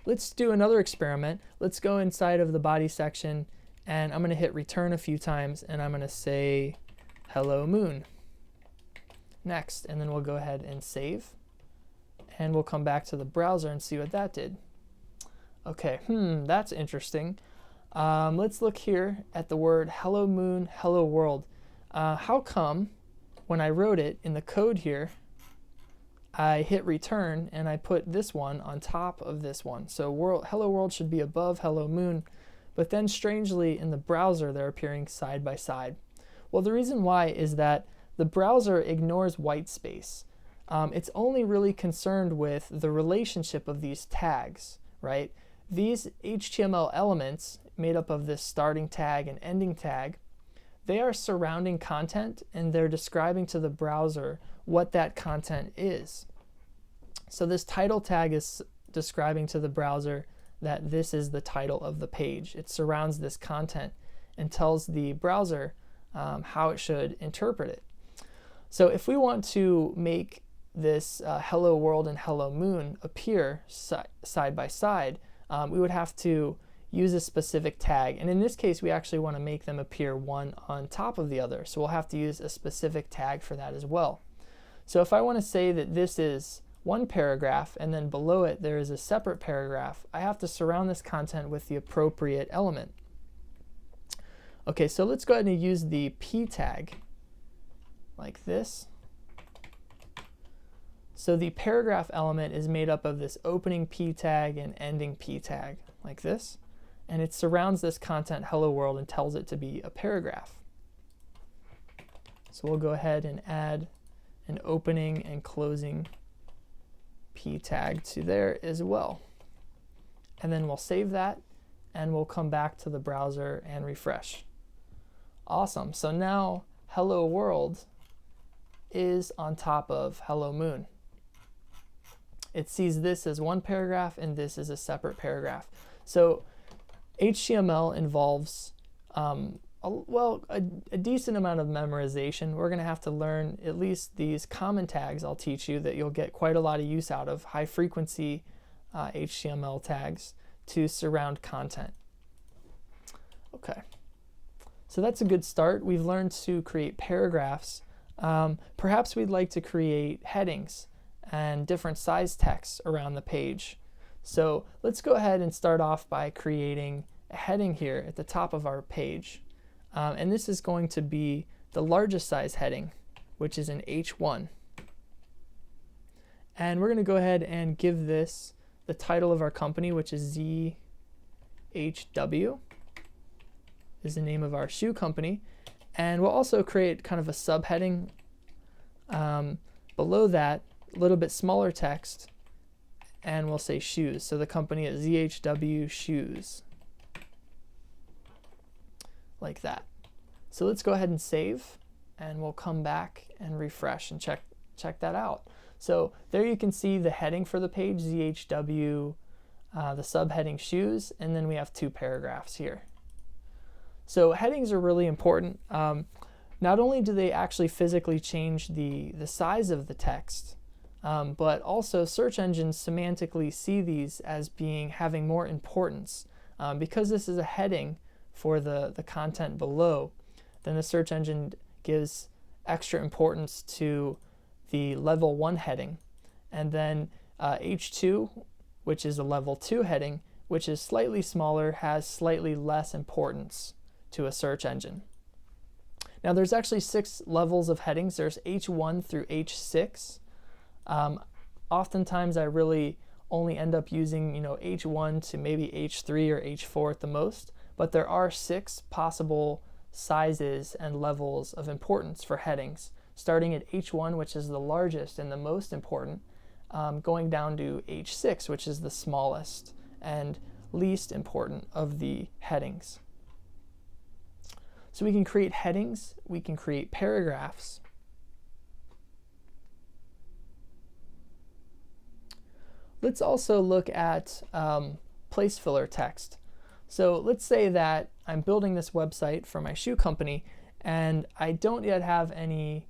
let's do another experiment. Let's go inside of the body section, and I'm going to hit return a few times, and I'm going to say hello moon. Next, and then we'll go ahead and save, and we'll come back to the browser and see what that did. Okay, that's interesting. Let's look here at the word hello moon, hello world. How come when I wrote it in the code here, I hit return and I put this one on top of this one? So hello world should be above hello moon, but then strangely in the browser they're appearing side by side. Well, the reason why is that the browser ignores white space. It's only really concerned with the relationship of these tags, right? These HTML elements made up of this starting tag and ending tag, they are surrounding content, and they're describing to the browser what that content is. So this title tag is describing to the browser that this is the title of the page. It surrounds this content and tells the browser how it should interpret it. So if we want to make this hello world and hello moon appear side by side, we would have to use a specific tag. And in this case, we actually want to make them appear one on top of the other. So we'll have to use a specific tag for that as well. So if I want to say that this is one paragraph and then below it there is a separate paragraph, I have to surround this content with the appropriate element. Okay, so let's go ahead and use the p tag like this. So the paragraph element is made up of this opening p tag and ending p tag like this, and it surrounds this content hello world and tells it to be a paragraph. So we'll go ahead and add an opening and closing p tag to there as well. And then we'll save that, and we'll come back to the browser and refresh. Awesome. So now hello world is on top of hello moon. It sees this as one paragraph and this is a separate paragraph. So HTML involves a decent amount of memorization. We're going to have to learn at least these common tags I'll teach you that you'll get quite a lot of use out of, high frequency HTML tags to surround content. Okay, so that's a good start. We've learned to create paragraphs. Perhaps we'd like to create headings and different size text around the page. So let's go ahead and start off by creating a heading here at the top of our page. And this is going to be the largest size heading, which is an H1. And we're going to go ahead and give this the title of our company, which is ZHW, is the name of our shoe company. And we'll also create kind of a subheading below that, a little bit smaller text, and we'll say shoes. So the company is ZHW Shoes, like that. So let's go ahead and save, and we'll come back and refresh and check that out. So there you can see the heading for the page, ZHW, the subheading shoes, and then we have two paragraphs here. So headings are really important. Not only do they actually physically change the size of the text, but also search engines semantically see these as having more importance. Because this is a heading for the content below, then the search engine gives extra importance to the level 1 heading. And then H2, which is a level 2 heading, which is slightly smaller, has slightly less importance to a search engine. Now there's actually 6 levels of headings. There's H1 through H6. Oftentimes I really only end up using H1 to maybe H3 or H4 at the most, but there are 6 possible sizes and levels of importance for headings, starting at H1, which is the largest and the most important, going down to H6, which is the smallest and least important of the headings. So we can create headings, we can create paragraphs. Let's also look at place filler text. So let's say that I'm building this website for my shoe company and I don't yet have any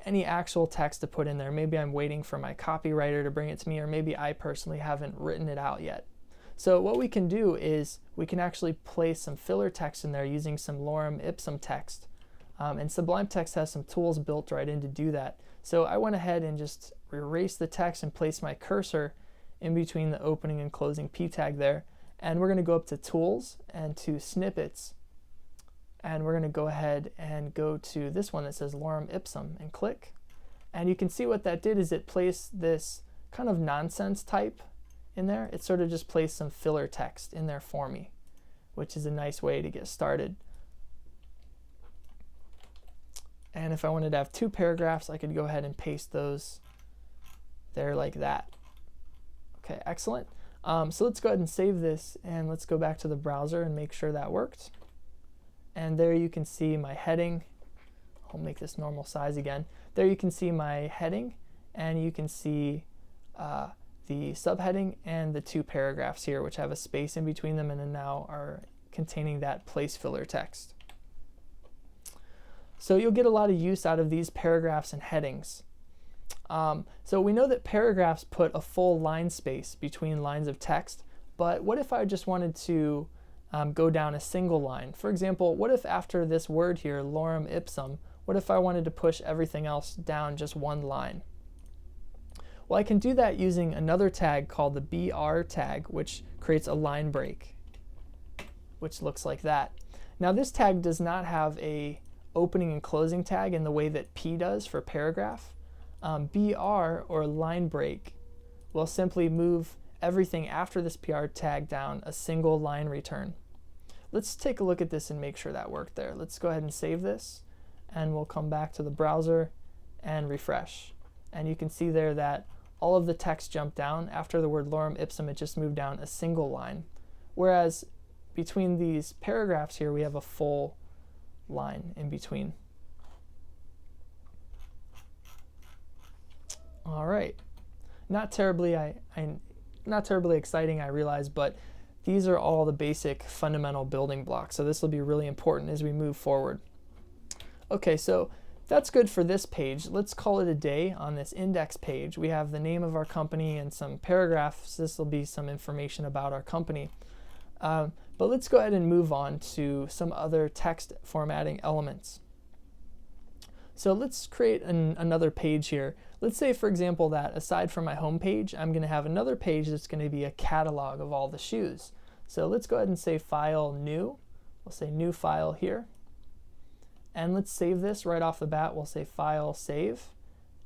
any actual text to put in there. Maybe I'm waiting for my copywriter to bring it to me, or maybe I personally haven't written it out yet. So what we can do is we can actually place some filler text in there using some lorem ipsum text. And Sublime Text has some tools built right in to do that. So I went ahead and just erased the text and placed my cursor in between the opening and closing p tag there. And we're going to go up to Tools and to Snippets. And we're going to go ahead and go to this one that says lorem ipsum and click. And you can see what that did is it placed this kind of nonsense type in there. It sort of just placed some filler text in there for me, which is a nice way to get started. And if I wanted to have 2 paragraphs, I could go ahead and paste those there like that. Okay, excellent. So let's go ahead and save this, and let's go back to the browser and make sure that worked. And there you can see my heading. I'll make this normal size again. There you can see my heading, and you can see the subheading and the 2 paragraphs here, which have a space in between them and then now are containing that place filler text. So you'll get a lot of use out of these paragraphs and headings. So we know that paragraphs put a full line space between lines of text, but what if I just wanted to go down a single line? For example, what if after this word here, lorem ipsum, what if I wanted to push everything else down just 1 line? Well, I can do that using another tag called the BR tag, which creates a line break, which looks like that. Now this tag does not have a opening and closing tag in the way that P does for paragraph. BR, or line break, will simply move everything after this PR tag down a single line return. Let's take a look at this and make sure that worked there. Let's go ahead and save this, and we'll come back to the browser and refresh. And you can see there that all of the text jumped down. After the word lorem ipsum, it just moved down a single line. Whereas between these paragraphs here, we have a full line in between. All right, not terribly exciting, I realize, but these are all the basic fundamental building blocks. So this will be really important as we move forward. Okay, so that's good for this page. Let's call it a day on this index page. We have the name of our company and some paragraphs. This will be some information about our company. But let's go ahead and move on to some other text formatting elements. So let's create another page here. Let's say, for example, that aside from my home page, I'm going to have another page that's going to be a catalog of all the shoes. So let's go ahead and say File, New. We'll say New File here. And let's save this right off the bat. We'll say File, Save.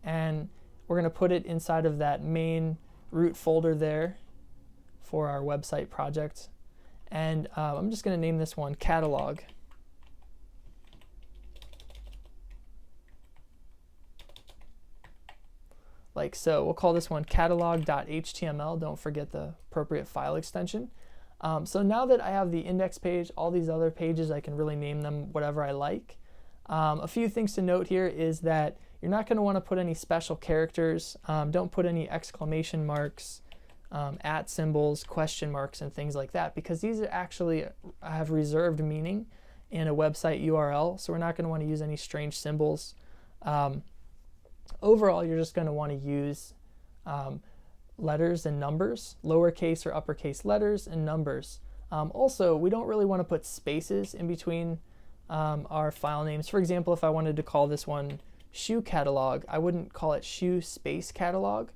And we're going to put it inside of that main root folder there for our website project. And I'm just going to name this one Catalog. Like so. We'll call this one catalog.html. Don't forget the appropriate file extension. So now that I have the index page, all these other pages, I can really name them whatever I like. A few things to note here is that you're not going to want to put any special characters. Don't put any exclamation marks, at symbols, question marks, and things like that, because these actually have reserved meaning in a website URL, so we're not going to want to use any strange symbols. Overall, you're just going to want to use letters and numbers, lowercase or uppercase letters and numbers. Also, we don't really want to put spaces in between our file names. For example, if I wanted to call this one Shoe Catalog, I wouldn't call it Shoe Space Catalog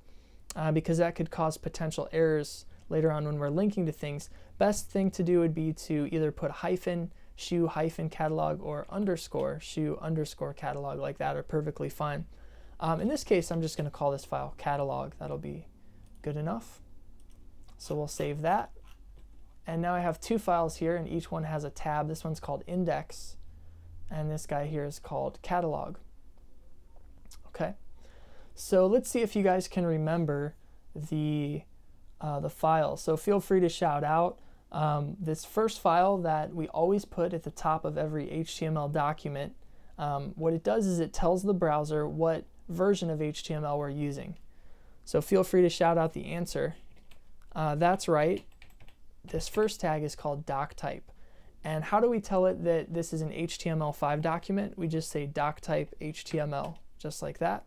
because that could cause potential errors later on when we're linking to things. Best thing to do would be to either put hyphen, shoe hyphen catalog, or underscore, shoe underscore catalog. Like that are perfectly fine. In this case, I'm just going to call this file catalog. That'll be good enough. So we'll save that. And now I have 2 files here, and each one has a tab. This one's called index, and this guy here is called catalog. Okay, so let's see if you guys can remember the files. So feel free to shout out. This first file that we always put at the top of every HTML document, what it does is it tells the browser what version of HTML we're using. So feel free to shout out the answer. That's right. This first tag is called doctype. And how do we tell it that this is an HTML5 document? We just say doctype HTML, just like that.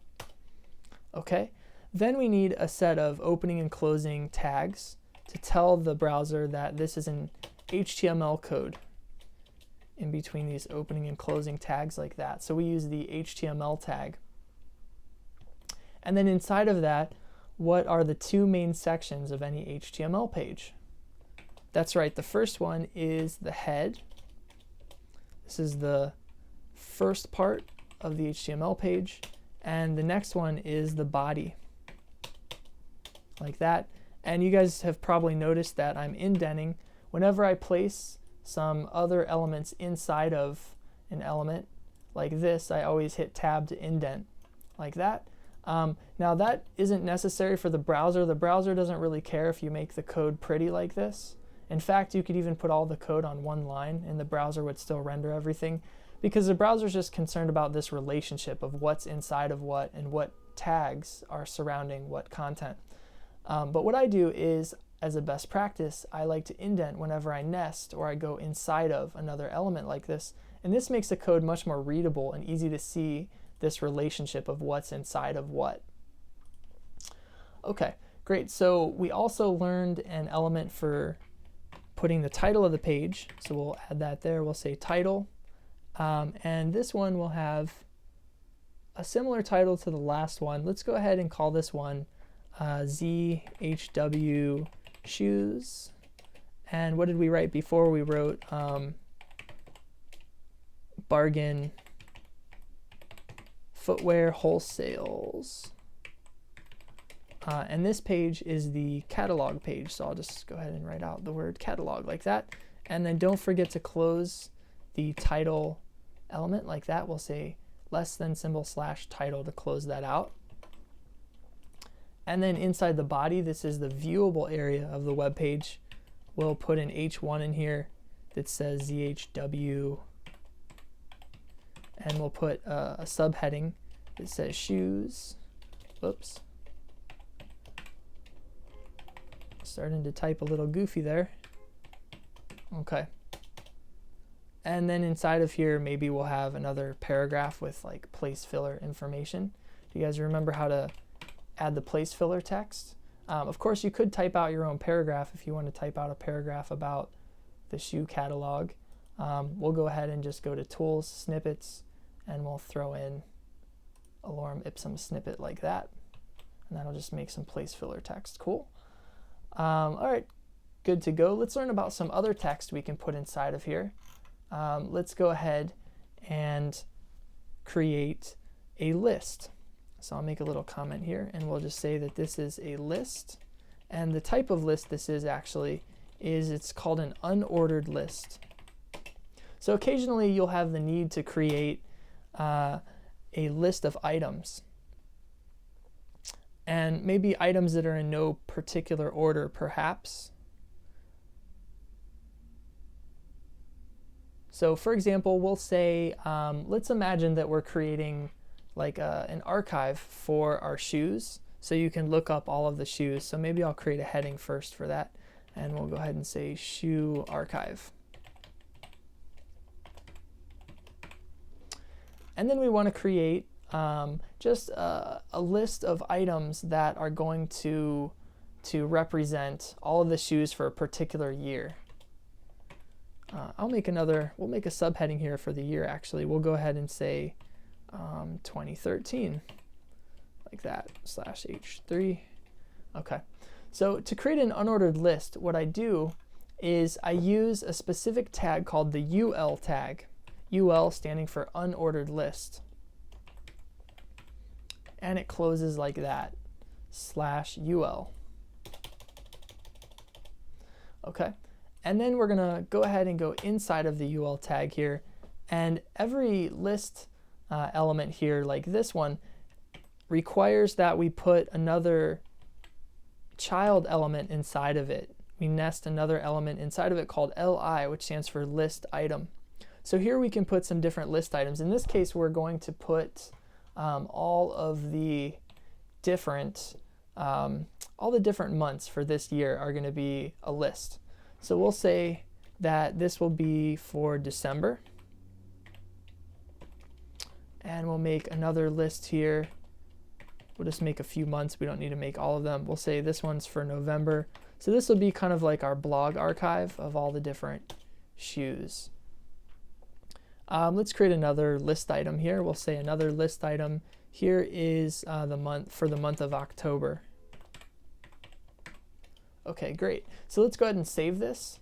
Okay, then we need a set of opening and closing tags to tell the browser that this is an HTML code in between these opening and closing tags like that. So we use the HTML tag. And then inside of that, what are the two main sections of any HTML page? That's right, the first one is the head. This is the first part of the HTML page. And the next one is the body, like that. And you guys have probably noticed that I'm indenting. Whenever I place some other elements inside of an element like this, I always hit tab to indent, like that. Now that isn't necessary for the browser. The browser doesn't really care if you make the code pretty like this. In fact, you could even put all the code on one line and the browser would still render everything, because the browser is just concerned about this relationship of what's inside of what and what tags are surrounding what content. But what I do is, as a best practice, I like to indent whenever I nest or I go inside of another element like this. And this makes the code much more readable and easy to see this relationship of what's inside of what. Okay, great. So we also learned an element for putting the title of the page. So we'll add that there. We'll say title. And this one will have a similar title to the last one. Let's go ahead and call this one ZHW shoes. And what did we write before? We wrote bargain footwear wholesales. And this page is the catalog page. So I'll just go ahead and write out the word catalog like that. And then don't forget to close the title element like that. We'll say less than / title to close that out. And then inside the body, this is the viewable area of the web page. We'll put an H1 in here that says ZHW. And we'll put a subheading that says shoes. Oops. Starting to type a little goofy there. Okay. And then inside of here, maybe we'll have another paragraph with like place filler information. Do you guys remember how to add the place filler text? Of course, you could type out your own paragraph if you want to type out a paragraph about the shoe catalog. We'll go ahead and just go to Tools, Snippets, and we'll throw in a lorem ipsum snippet like that. And that'll just make some place filler text. Cool. All right, good to go. Let's learn about some other text we can put inside of here. Let's go ahead and create a list. So I'll make a little comment here and we'll just say that this is a list. And the type of list this is actually is it's called an unordered list. So occasionally you'll have the need to create a list of items. And maybe items that are in no particular order, perhaps. So for example, we'll say, let's imagine that we're creating like an archive for our shoes. So you can look up all of the shoes. So maybe I'll create a heading first for that. And we'll go ahead and say shoe archive. And then we want to create just a list of items that are going to represent all of the shoes for a particular year. We'll make a subheading here for the year actually. We'll go ahead and say 2013, like that, /H3. Okay, so to create an unordered list, what I do is I use a specific tag called the UL tag. UL standing for unordered list. And it closes like that, /UL. Okay, and then we're gonna go ahead and go inside of the UL tag here, and every list element here, like this one, requires that we put another child element inside of it. We nest another element inside of it called LI, which stands for list item. So here we can put some different list items. In this case, we're going to put all the different months for this year are going to be a list. So we'll say that this will be for December. and we'll make another list here. We'll just make a few months. We don't need to make all of them. We'll say this one's for November. So this will be kind of like our blog archive of all the different shoes. Let's create another list item here. We'll say another list item. Here is the month of October. Okay, great. So let's go ahead and save this,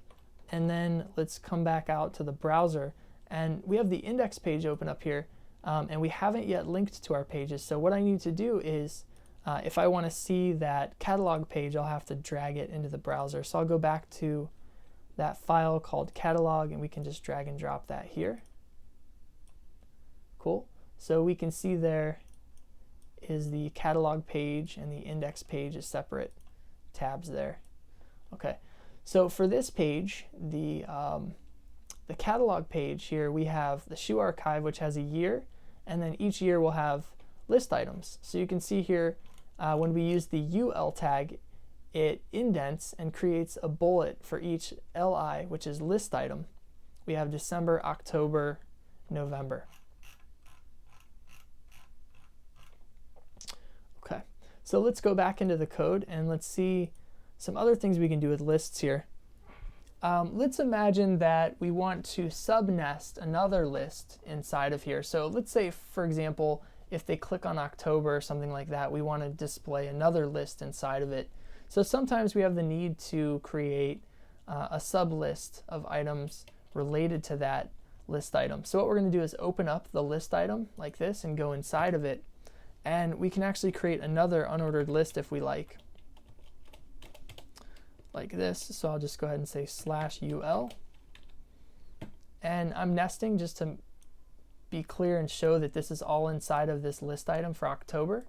and then let's come back out to the browser, and we have the index page open up here, and we haven't yet linked to our pages. So what I need to do is, if I want to see that catalog page, I'll have to drag it into the browser. So I'll go back to that file called catalog, and we can just drag and drop that here. Cool. So we can see there is the catalog page, and the index page is separate tabs there. Okay, so for this page, the catalog page here, we have the shoe archive, which has a year, and then each year will have list items. So you can see here, when we use the UL tag, it indents and creates a bullet for each LI, which is list item. We have December, October, November. Okay, so let's go back into the code and let's see some other things we can do with lists here. Let's imagine that we want to subnest another list inside of here. So let's say, for example, if they click on October or something like that, we want to display another list inside of it. So sometimes we have the need to create a sublist of items related to that list item. So what we're going to do is open up the list item like this and go inside of it, and we can actually create another unordered list if we like this. So I'll just go ahead and say /ul, and I'm nesting just to be clear and show that this is all inside of this list item for October.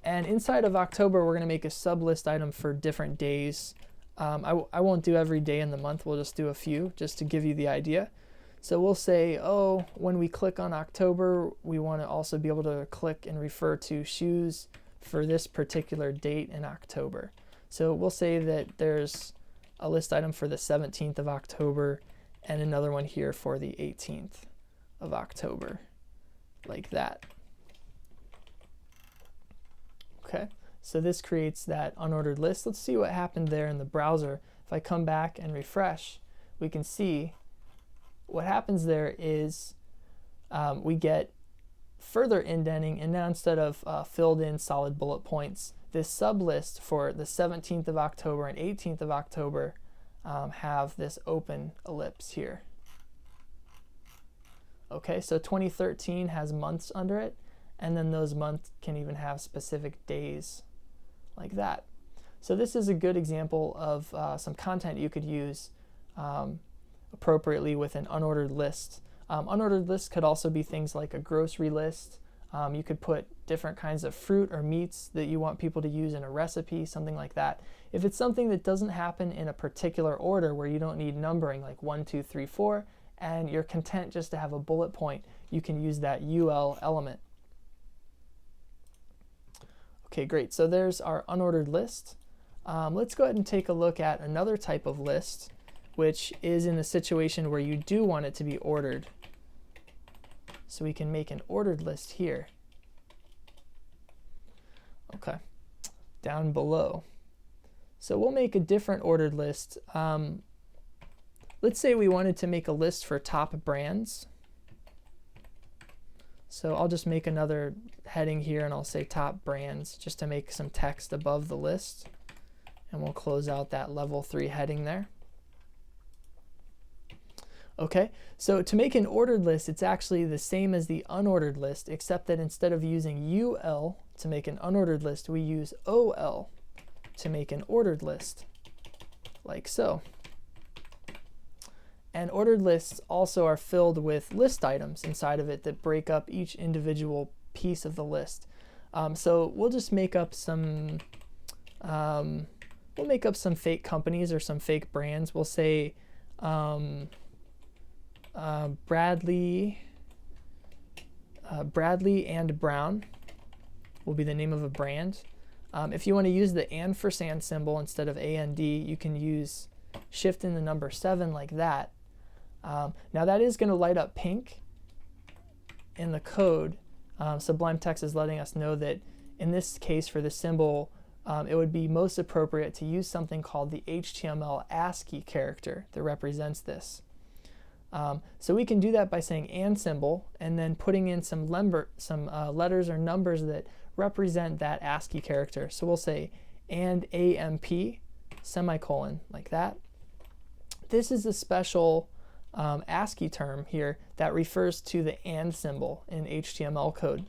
And inside of October, we're going to make a sub list item for different days. I won't do every day in the month, we'll just do a few just to give you the idea. So we'll say, oh, when we click on October, we want to also be able to click and refer to shoes for this particular date in October. So we'll say that there's a list item for the 17th of October and another one here for the 18th of October, like that. Okay, so this creates that unordered list. Let's see what happened there in the browser. If I come back and refresh, we can see what happens there is we get further indenting, and now instead of filled in solid bullet points, this sublist for the 17th of October and 18th of October have this open ellipse here. Okay, so 2013 has months under it, and then those months can even have specific days like that. So this is a good example of some content you could use appropriately with an unordered list. Unordered lists could also be things like a grocery list. You could put different kinds of fruit or meats that you want people to use in a recipe, something like that. If it's something that doesn't happen in a particular order where you don't need numbering like 1, 2, 3, 4, and you're content just to have a bullet point, you can use that UL element. Okay, great. So there's our unordered list. Let's go ahead and take a look at another type of list, which is in the situation where you do want it to be ordered. So we can make an ordered list here. Okay, down below. So we'll make a different ordered list. Let's say we wanted to make a list for top brands. So I'll just make another heading here and I'll say top brands just to make some text above the list. And we'll close out that level 3 heading there. Okay, so to make an ordered list, it's actually the same as the unordered list, except that instead of using UL to make an unordered list, we use OL to make an ordered list, like so. And ordered lists also are filled with list items inside of it that break up each individual piece of the list. So we'll just make up some fake companies or some fake brands. We'll say Bradley and Brown will be the name of a brand. If you want to use the ampersand symbol instead of AND, you can use shift in the number 7 like that. Now that is going to light up pink, in the code, Sublime Text is letting us know that in this case for the symbol, it would be most appropriate to use something called the HTML ASCII character that represents this. So we can do that by saying and symbol and then putting in some letters or numbers that represent that ASCII character. So we'll say and AMP semicolon like that. This is a special ASCII term here that refers to the and symbol in HTML code.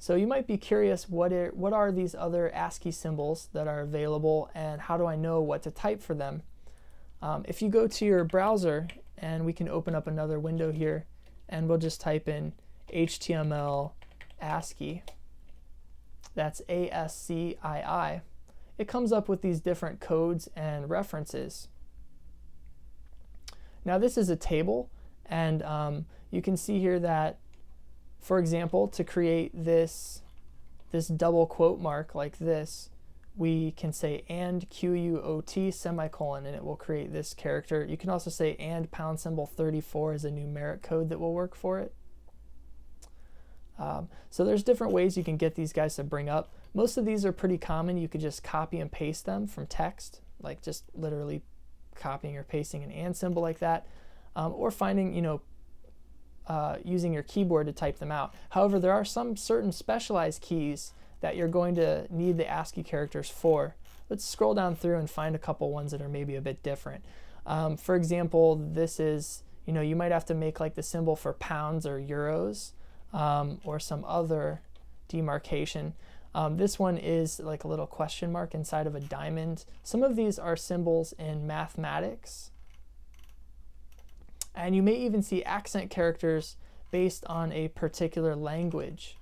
So you might be curious, what are these other ASCII symbols that are available and how do I know what to type for them? If you go to your browser, and we can open up another window here, and we'll just type in HTML ASCII. That's ASCII. It comes up with these different codes and references. Now this is a table, and you can see here that, for example, to create this double quote mark like this, we can say and QUOT semicolon, and it will create this character. You can also say and #34 as a numeric code that will work for it. So there's different ways you can get these guys to bring up. Most of these are pretty common. You could just copy and paste them from text, like just literally copying or pasting an and symbol like that, or finding, using your keyboard to type them out. However, there are some certain specialized keys that you're going to need the ASCII characters for. Let's scroll down through and find a couple ones that are maybe a bit different. For example, this is, you might have to make like the symbol for pounds or euros, or some other demarcation. This one is like a little question mark inside of a diamond. Some of these are symbols in mathematics. And you may even see accent characters based on a particular language.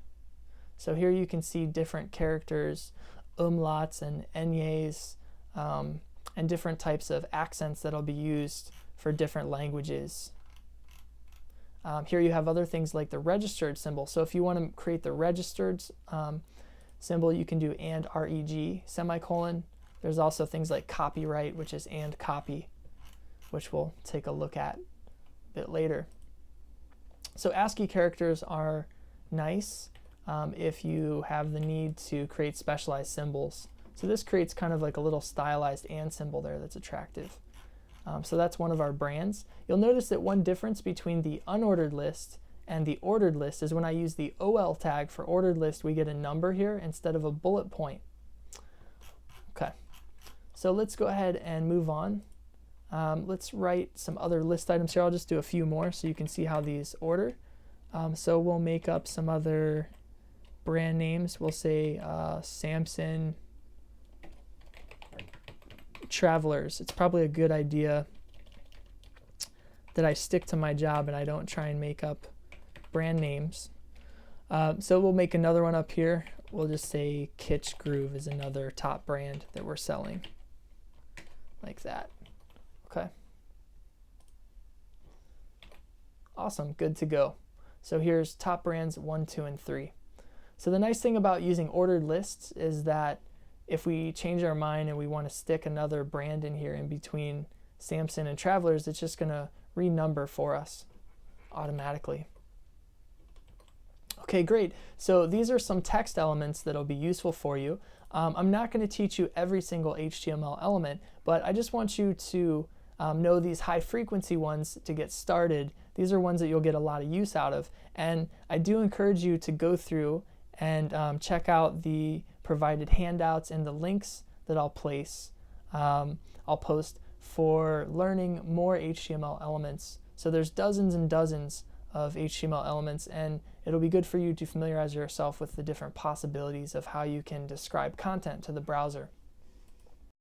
So here you can see different characters, umlauts and enya's, and different types of accents that'll be used for different languages. Here you have other things like the registered symbol. So if you want to create the registered symbol, you can do and reg semicolon. There's also things like copyright, which is and copy, which we'll take a look at a bit later. So ASCII characters are nice if you have the need to create specialized symbols. So this creates kind of like a little stylized and symbol there that's attractive. So that's one of our brands. You'll notice that one difference between the unordered list and the ordered list is when I use the OL tag for ordered list, we get a number here instead of a bullet point. Okay, so let's go ahead and move on. Let's write some other list items here. I'll just do a few more so you can see how these order. So we'll make up some other brand names. We'll say Samson Travelers. It's probably a good idea that I stick to my job and I don't try and make up brand names. So we'll make another one up here. We'll just say Kitsch Groove is another top brand that we're selling, like that. Okay. Awesome, good to go. So here's top brands 1, 2, and 3. So the nice thing about using ordered lists is that if we change our mind and we want to stick another brand in here in between Samson and Travelers, it's just going to renumber for us automatically. Okay, great. So these are some text elements that'll be useful for you. I'm not going to teach you every single HTML element, but I just want you to know these high frequency ones to get started. These are ones that you'll get a lot of use out of. And I do encourage you to go through and check out the provided handouts and the links that I'll post for learning more HTML elements. So there's dozens and dozens of HTML elements, and it'll be good for you to familiarize yourself with the different possibilities of how you can describe content to the browser.